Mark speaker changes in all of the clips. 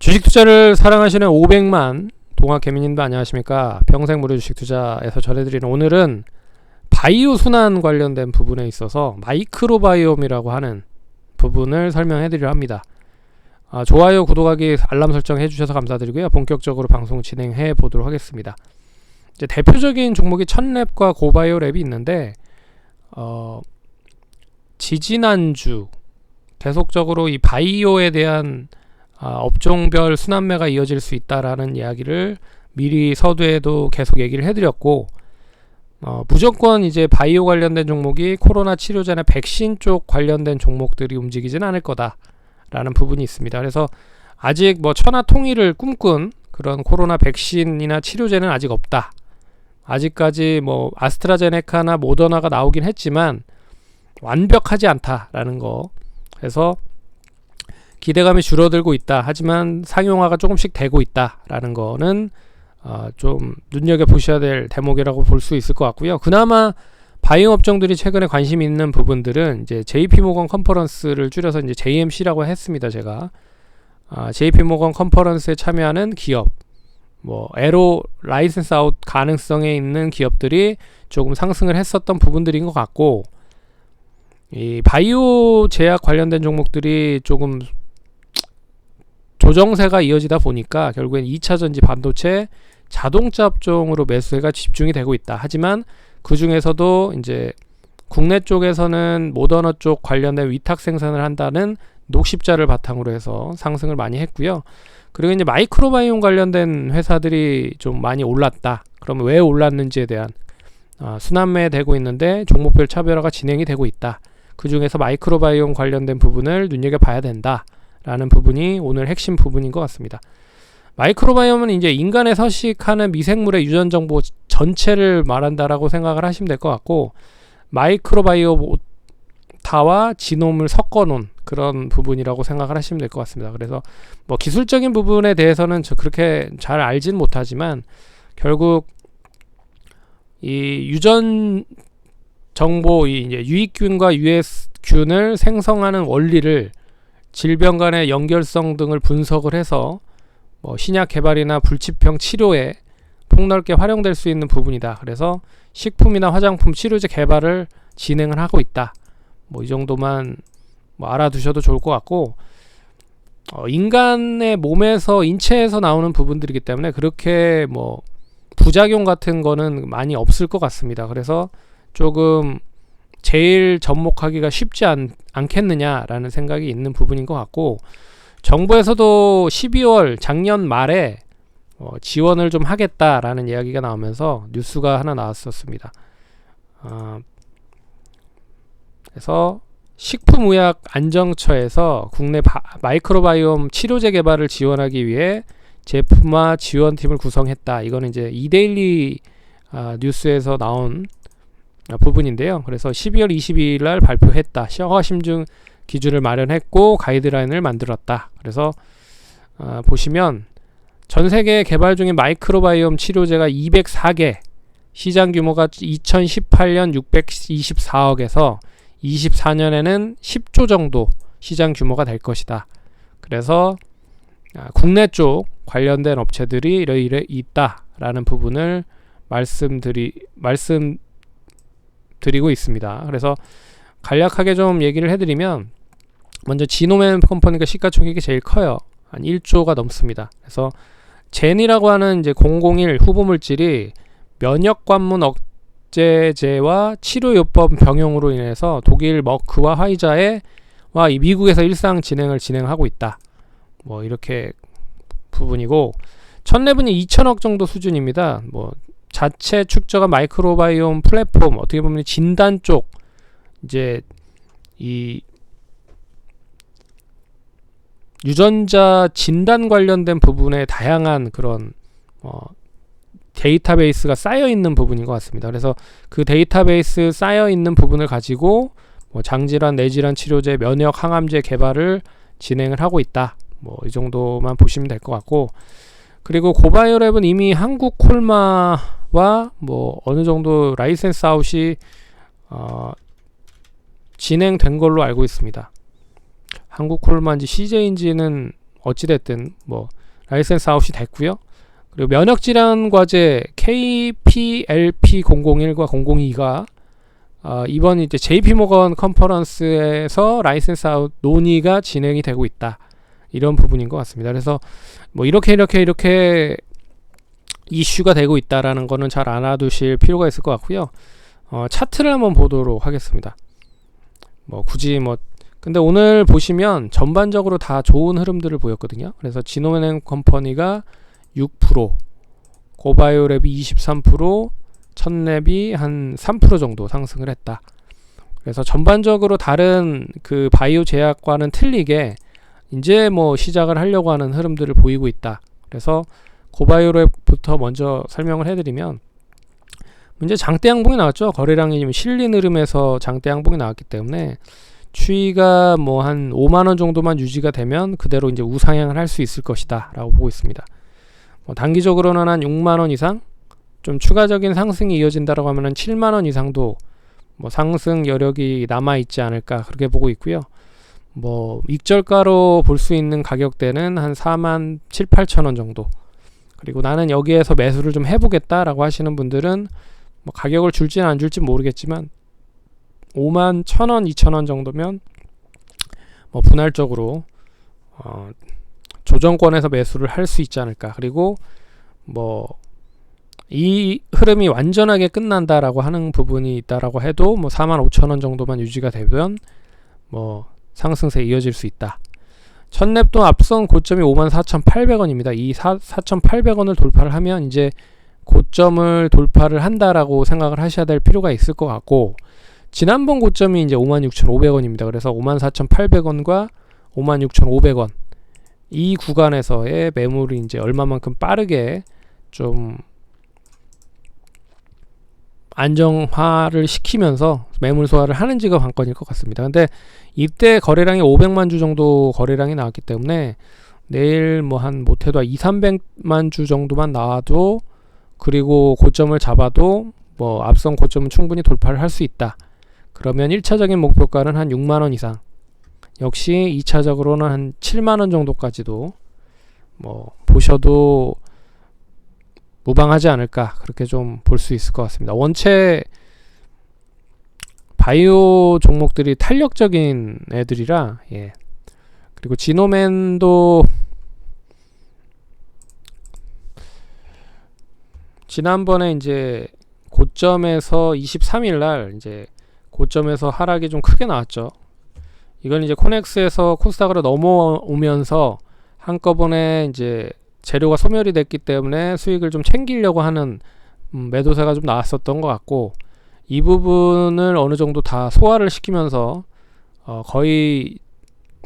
Speaker 1: 주식 투자를 사랑하시는 500만 동학 개미님도 안녕하십니까. 평생 무료 주식 투자에서 전해드리는 오늘은 바이오 순환 관련된 부분에 있어서 마이크로바이옴이라고 하는 부분을 설명해드리려 합니다. 좋아요, 구독하기, 알람 설정 해주셔서 감사드리고요. 본격적으로 방송 진행해 보도록 하겠습니다. 이제 대표적인 종목이 첫랩과 고바이오랩이 있는데 지지난주 계속적으로 이 바이오에 대한 업종별 순환매가 이어질 수 있다라는 이야기를 미리 서두에도 계속 얘기를 해드렸고, 무조건 이제 바이오 관련된 종목이 코로나 치료제나 백신 쪽 관련된 종목들이 움직이진 않을 거다라는 부분이 있습니다. 그래서 아직 뭐 천하 통일을 꿈꾼 그런 코로나 백신이나 치료제는 아직 없다. 아직까지 뭐 아스트라제네카나 모더나가 나오긴 했지만 완벽하지 않다라는 거. 그래서 기대감이 줄어들고 있다. 하지만 상용화가 조금씩 되고 있다라는 거는 좀 눈여겨보셔야 될 대목이라고 볼 수 있을 것 같고요. 그나마 바이오 업종들이 최근에 관심 있는 부분들은 이제 JP모건 컨퍼런스를 줄여서 이제 JMC라고 했습니다. 제가 JP모건 컨퍼런스에 참여하는 기업, 뭐 에로 라이센스 아웃 가능성에 있는 기업들이 조금 상승을 했었던 부분들인 것 같고, 이 바이오 제약 관련된 종목들이 조금 조정세가 이어지다 보니까 결국엔 2차전지 반도체 자동차 업종으로 매수세가 집중이 되고 있다. 하지만 그 중에서도 이제 국내 쪽에서는 모더너 쪽 관련된 위탁 생산을 한다는 녹십자를 바탕으로 해서 상승을 많이 했고요. 그리고 이제 마이크로바이옴 관련된 회사들이 좀 많이 올랐다. 그러면 왜 올랐는지에 대한 순환매 되고 있는데 종목별 차별화가 진행이 되고 있다. 그 중에서 마이크로바이옴 관련된 부분을 눈여겨봐야 된다 라는 부분이 오늘 핵심 부분인 것 같습니다. 마이크로바이옴은 이제 인간에 서식하는 미생물의 유전 정보 전체를 말한다라고 생각을 하시면 될 것 같고, 마이크로바이오타와 지놈을 섞어 놓은 그런 부분이라고 생각을 하시면 될 것 같습니다. 그래서 뭐 기술적인 부분에 대해서는 저 그렇게 잘 알진 못하지만 결국 이 유전 정보, 이제 유익균과 유해균을 생성하는 원리를 질병 간의 연결성 등을 분석을 해서 뭐 신약 개발이나 불치병 치료에 폭넓게 활용될 수 있는 부분이다. 그래서 식품이나 화장품 치료제 개발을 진행을 하고 있다. 뭐 이 정도만 뭐 알아두셔도 좋을 것 같고, 인간의 몸에서 인체에서 나오는 부분들이기 때문에 그렇게 뭐 부작용 같은 거는 많이 없을 것 같습니다. 그래서 조금 제일 접목하기가 쉽지 않겠느냐라는 생각이 있는 부분인 것 같고, 정부에서도 12월 작년 말에 지원을 좀 하겠다라는 이야기가 나오면서 뉴스가 하나 나왔었습니다. 그래서 식품의약안정처에서 국내 마이크로바이옴 치료제 개발을 지원하기 위해 제품화 지원팀을 구성했다. 이거는 이제 이데일리 뉴스에서 나온 부분인데요. 그래서 12월 22일 날 발표했다. 허가 심증 기준을 마련했고 가이드라인을 만들었다. 그래서 보시면 전 세계 개발 중인 마이크로바이옴 치료제가 204개, 시장 규모가 2018년 624억에서 24년에는 10조 정도 시장 규모가 될 것이다. 그래서 국내 쪽 관련된 업체들이 이래 있다라는 부분을 말씀드리고 있습니다. 그래서 간략하게 좀 얘기를 해드리면, 먼저 지노맨 컴퍼니가 시가총액이 제일 커요. 한 1조가 넘습니다. 그래서 젠이라고 하는 이제 001 후보물질이 면역 관문 억제제와 치료요법 병용으로 인해서 독일 머크와 화이자와 이 미국에서 일상 진행하고 있다. 뭐 이렇게 부분이고, 첫랩은 2천억 정도 수준입니다. 뭐 자체 축적한 마이크로바이옴 플랫폼, 어떻게 보면 진단 쪽 이제 이 유전자 진단 관련된 부분에 다양한 그런 데이터베이스가 쌓여 있는 부분인 것 같습니다. 그래서 그 데이터베이스 쌓여 있는 부분을 가지고 뭐 장질환, 뇌질환 치료제, 면역 항암제 개발을 진행을 하고 있다. 뭐 이 정도만 보시면 될 것 같고, 그리고 고바이오랩은 이미 한국 콜마와 뭐 어느 정도 라이센스 아웃이 진행된 걸로 알고 있습니다. 한국 콜마인지 CJ인지는 어찌됐든 뭐 라이센스 아웃이 됐고요. 그리고 면역질환 과제 KPLP001과 002가 이번 이제 JP모건 컨퍼런스에서 라이센스 아웃 논의가 진행이 되고 있다. 이런 부분인 것 같습니다. 그래서 뭐 이렇게 이슈가 되고 있다라는 거는 잘 알아두실 필요가 있을 것 같고요. 차트를 한번 보도록 하겠습니다. 뭐 굳이 뭐 근데 오늘 보시면 전반적으로 다 좋은 흐름들을 보였거든요. 그래서 지노맨 컴퍼니가 6%, 고바이오랩이 23%, 첫랩이 한 3% 정도 상승을 했다. 그래서 전반적으로 다른 그 바이오 제약과는 틀리게 이제 뭐 시작을 하려고 하는 흐름들을 보이고 있다. 그래서 고바이오랩부터 먼저 설명을 해드리면 이제 장대 양봉이 나왔죠. 거래량이 좀 실린 흐름에서 장대 양봉이 나왔기 때문에 추이가 뭐 한 5만원 정도만 유지가 되면 그대로 이제 우상향을 할 수 있을 것이다 라고 보고 있습니다. 뭐 단기적으로는 한 6만원 이상 좀 추가적인 상승이 이어진다라고 하면 7만원 이상도 뭐 상승 여력이 남아있지 않을까 그렇게 보고 있고요. 뭐 익절가로 볼 수 있는 가격대는 한 4만 7, 8천원 정도. 그리고 나는 여기에서 매수를 좀 해보겠다라고 하시는 분들은 뭐 가격을 줄지는 안 줄지 모르겠지만 5만 1,000원, 2,000원 정도면 뭐 분할적으로 조정권에서 매수를 할 수 있지 않을까. 그리고 뭐 이 흐름이 완전하게 끝난다라고 하는 부분이 있다라고 해도 뭐 45,000원 정도만 유지가 되면 뭐 상승세 이어질 수 있다. 첫랩도 앞선 고점이 54,800원입니다. 이 4,800원을 돌파를 하면 이제 고점을 돌파를 한다라고 생각을 하셔야 될 필요가 있을 것 같고, 지난번 고점이 이제 56,500원입니다. 그래서 54,800원과 56,500원 이 구간에서의 매물이 이제 얼마만큼 빠르게 좀 안정화를 시키면서 매물 소화를 하는지가 관건일 것 같습니다. 근데 이때 거래량이 500만 주 정도 거래량이 나왔기 때문에 내일 뭐 한 못해도 200~300만 주 정도만 나와도, 그리고 고점을 잡아도 뭐 앞선 고점은 충분히 돌파를 할 수 있다. 그러면 1차적인 목표가는 한 6만원 이상, 역시 2차적으로는 한 7만원 정도까지도 뭐 보셔도 무방하지 않을까, 그렇게 좀 볼 수 있을 것 같습니다. 원체 바이오 종목들이 탄력적인 애들이라, 예. 그리고 지노맨도 지난번에 이제 고점에서 23일날 이제 고점에서 하락이 좀 크게 나왔죠. 이건 이제 코넥스에서 코스닥으로 넘어오면서 한꺼번에 이제 재료가 소멸이 됐기 때문에 수익을 좀 챙기려고 하는 매도세가 좀 나왔었던 것 같고, 이 부분을 어느 정도 다 소화를 시키면서 거의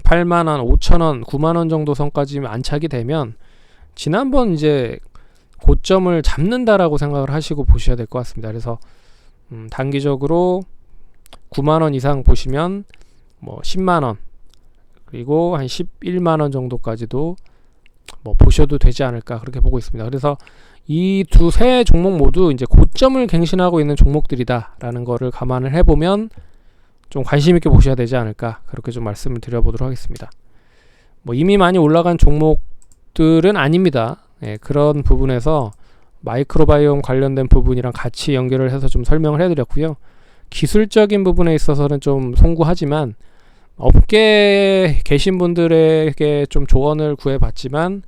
Speaker 1: 8만원, 5천원, 9만원 정도 선까지 안착이 되면 지난번 이제 고점을 잡는다라고 생각을 하시고 보셔야 될 것 같습니다. 그래서 단기적으로 9만원 이상 보시면 뭐 10만원, 그리고 한 11만원 정도까지도 뭐 보셔도 되지 않을까, 그렇게 보고 있습니다. 그래서 이 두세 종목 모두 이제 고점을 갱신하고 있는 종목들이다 라는 거를 감안을 해보면 좀 관심 있게 보셔야 되지 않을까, 그렇게 좀 말씀을 드려보도록 하겠습니다. 뭐 이미 많이 올라간 종목들은 아닙니다. 예, 그런 부분에서 마이크로바이옴 관련된 부분이랑 같이 연결을 해서 좀 설명을 해드렸고요. 기술적인 부분에 있어서는 좀 송구하지만 업계에 계신 분들에게 좀 조언을 구해봤지만,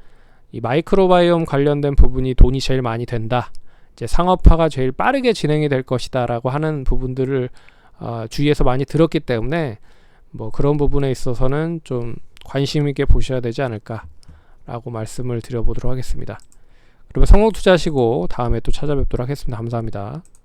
Speaker 1: 이 마이크로바이옴 관련된 부분이 돈이 제일 많이 된다, 이제 상업화가 제일 빠르게 진행이 될 것이다 라고 하는 부분들을 주위에서 많이 들었기 때문에 뭐 그런 부분에 있어서는 좀 관심 있게 보셔야 되지 않을까 라고 말씀을 드려보도록 하겠습니다. 그러면 성공 투자하시고 다음에 또 찾아뵙도록 하겠습니다. 감사합니다.